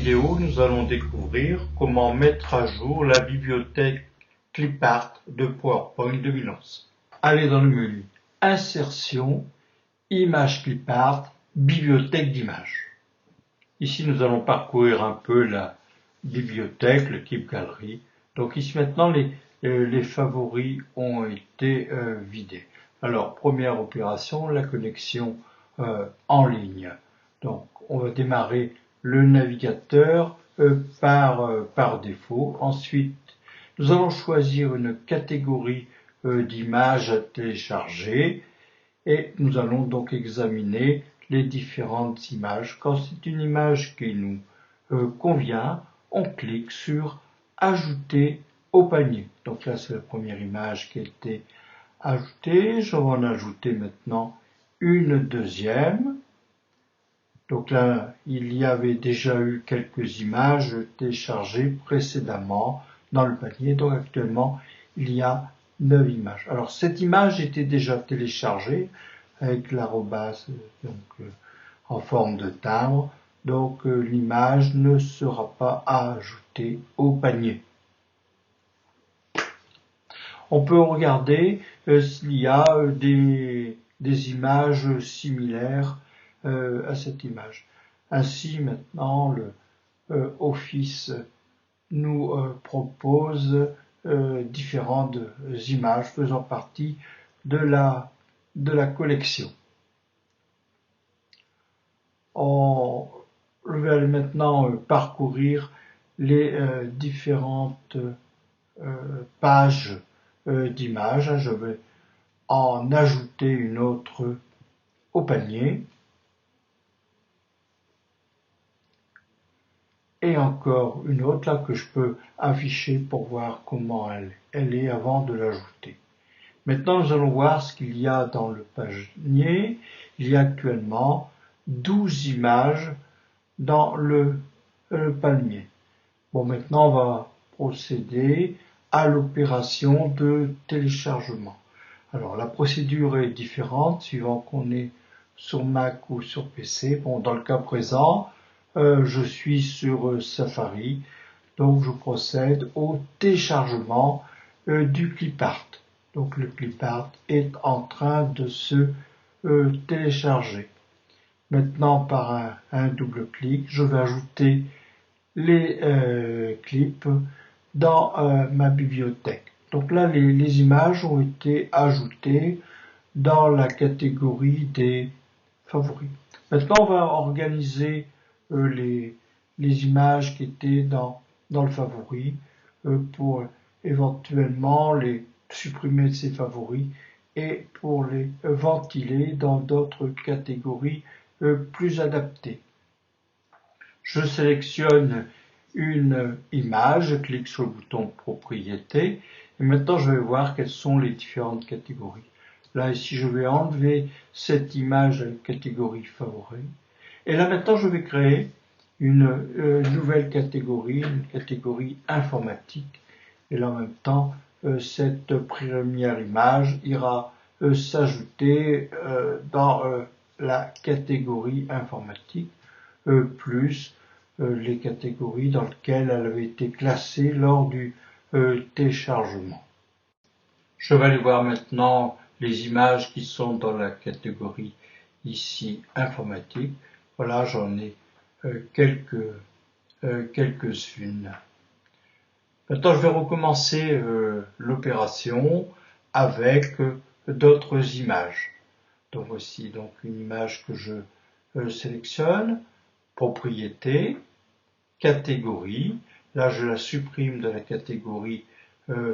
vidéo, nous allons découvrir comment mettre à jour la bibliothèque Clipart de PowerPoint 2011. Allez dans le menu Insertion, Images Clipart, Bibliothèque d'images. Ici, nous allons parcourir un peu la bibliothèque, le Keep Gallery. Donc ici maintenant, les favoris ont été vidés. Alors, première opération, la connexion en ligne. Donc, on va démarrer le navigateur par défaut. Ensuite, nous allons choisir une catégorie d'images à télécharger et nous allons donc examiner les différentes images. Quand c'est une image qui nous convient, on clique sur Ajouter au panier. Donc là, c'est la première image qui a été ajoutée. Je vais en ajouter maintenant une deuxième. Donc là, il y avait déjà eu quelques images téléchargées précédemment dans le panier. Donc actuellement, il y a 9 images. Alors cette image était déjà téléchargée avec l'arobase en forme de timbre. Donc l'image ne sera pas ajoutée au panier. On peut regarder s'il y a des images similaires à cette image. Ainsi, maintenant, le Office nous propose différentes images faisant partie de la collection. Je vais aller maintenant parcourir les différentes pages d'images. Je vais en ajouter une autre au panier. Et encore une autre là que je peux afficher pour voir comment elle est avant de l'ajouter. Maintenant, nous allons voir ce qu'il y a dans le panier. Il y a actuellement 12 images dans le panier. Bon, maintenant, on va procéder à l'opération de téléchargement. Alors, la procédure est différente suivant qu'on est sur Mac ou sur PC. Bon, dans le cas présent, je suis sur Safari, donc je procède au téléchargement du Clipart. Donc le Clipart est en train de se télécharger. Maintenant, par un double clic, je vais ajouter les clips dans ma bibliothèque. Donc là, les images ont été ajoutées dans la catégorie des favoris. Maintenant, on va organiser les images qui étaient dans le favori pour éventuellement les supprimer de ces favoris et pour les ventiler dans d'autres catégories plus adaptées. Je sélectionne une image, je clique sur le bouton propriété et maintenant je vais voir quelles sont les différentes catégories. Là ici je vais enlever cette image à la catégorie favoris. Et là maintenant je vais créer une nouvelle catégorie, une catégorie informatique. Et là en même temps, cette première image ira s'ajouter dans la catégorie informatique, plus les catégories dans lesquelles elle avait été classée lors du téléchargement. Je vais aller voir maintenant les images qui sont dans la catégorie ici informatique. Voilà, j'en ai quelques-unes. Maintenant, je vais recommencer l'opération avec d'autres images. Donc voici donc une image que je sélectionne, propriété, catégorie. Là, je la supprime de la catégorie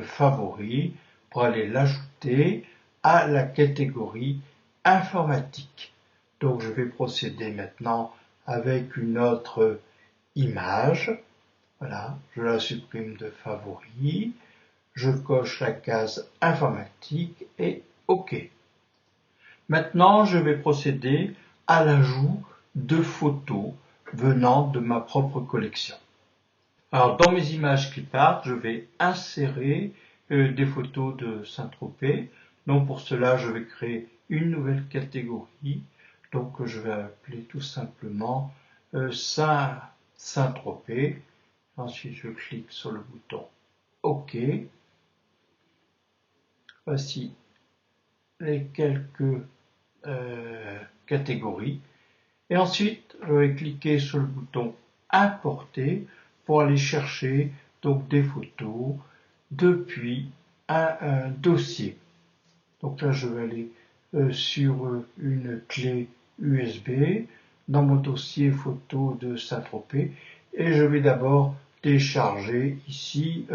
favoris pour aller l'ajouter à la catégorie informatique. Donc, je vais procéder maintenant avec une autre image. Voilà, je la supprime de favoris, je coche la case informatique et OK. Maintenant, je vais procéder à l'ajout de photos venant de ma propre collection. Alors, dans mes images Clipart, je vais insérer des photos de Saint-Tropez. Donc, pour cela, je vais créer une nouvelle catégorie. Donc, je vais appeler tout simplement Saint-Tropez. Ensuite, je clique sur le bouton OK. Voici les quelques catégories. Et ensuite, je vais cliquer sur le bouton Importer pour aller chercher donc des photos depuis un dossier. Donc là, je vais aller sur une clé USB dans mon dossier photo de Saint-Tropez et je vais d'abord télécharger ici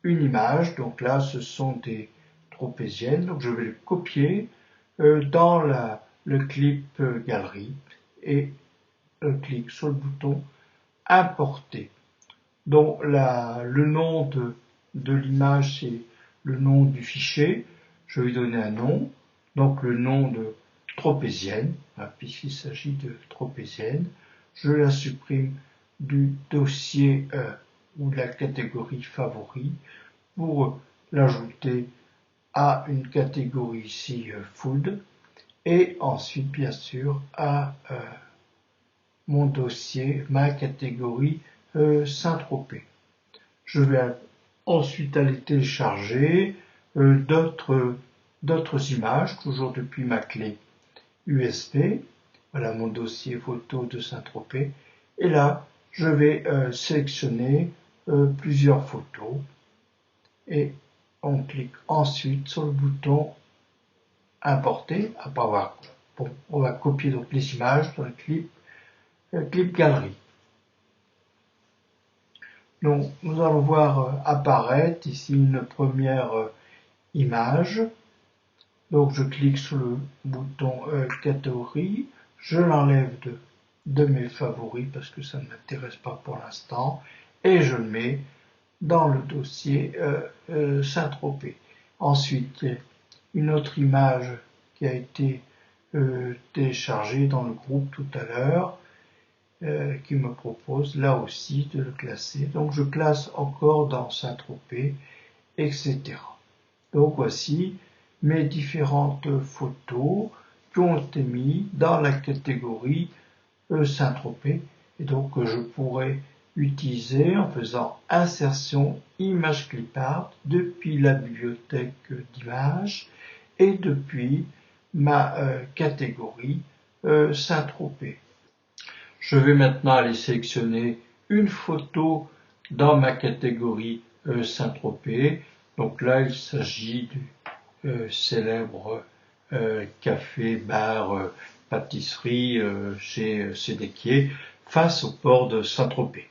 une image. Donc là, ce sont des tropéziennes. Donc je vais le copier dans le clip galerie et je clique sur le bouton Importer. Donc le nom de l'image, c'est le nom du fichier. Je vais donner un nom, donc le nom de tropézienne, puisqu'il s'agit de tropézienne. Je la supprime du dossier ou de la catégorie favori pour l'ajouter à une catégorie ici food et ensuite bien sûr à mon dossier, ma catégorie Saint-Tropez. Je vais ensuite aller télécharger d'autres images, toujours depuis ma clé USB. Voilà mon dossier photo de Saint-Tropez. Et là, je vais sélectionner plusieurs photos. Et on clique ensuite sur le bouton Importer. Après avoir, on va copier donc les images dans le clip galerie. Donc, nous allons voir apparaître ici une première image. Donc, je clique sur le bouton catégorie. Je l'enlève de mes favoris parce que ça ne m'intéresse pas pour l'instant. Et je le mets dans le dossier Saint-Tropez. Ensuite, une autre image qui a été téléchargée dans le groupe tout à l'heure. Qui me propose là aussi de le classer. Donc je classe encore dans Saint-Tropez, etc. Donc voici mes différentes photos qui ont été mises dans la catégorie Saint-Tropez et donc que je pourrais utiliser en faisant insertion image clipart depuis la bibliothèque d'images et depuis ma catégorie Saint-Tropez. Je vais maintenant aller sélectionner une photo dans ma catégorie Saint-Tropez. Donc là, il s'agit du célèbre café, bar, pâtisserie chez Sédéquier face au port de Saint-Tropez.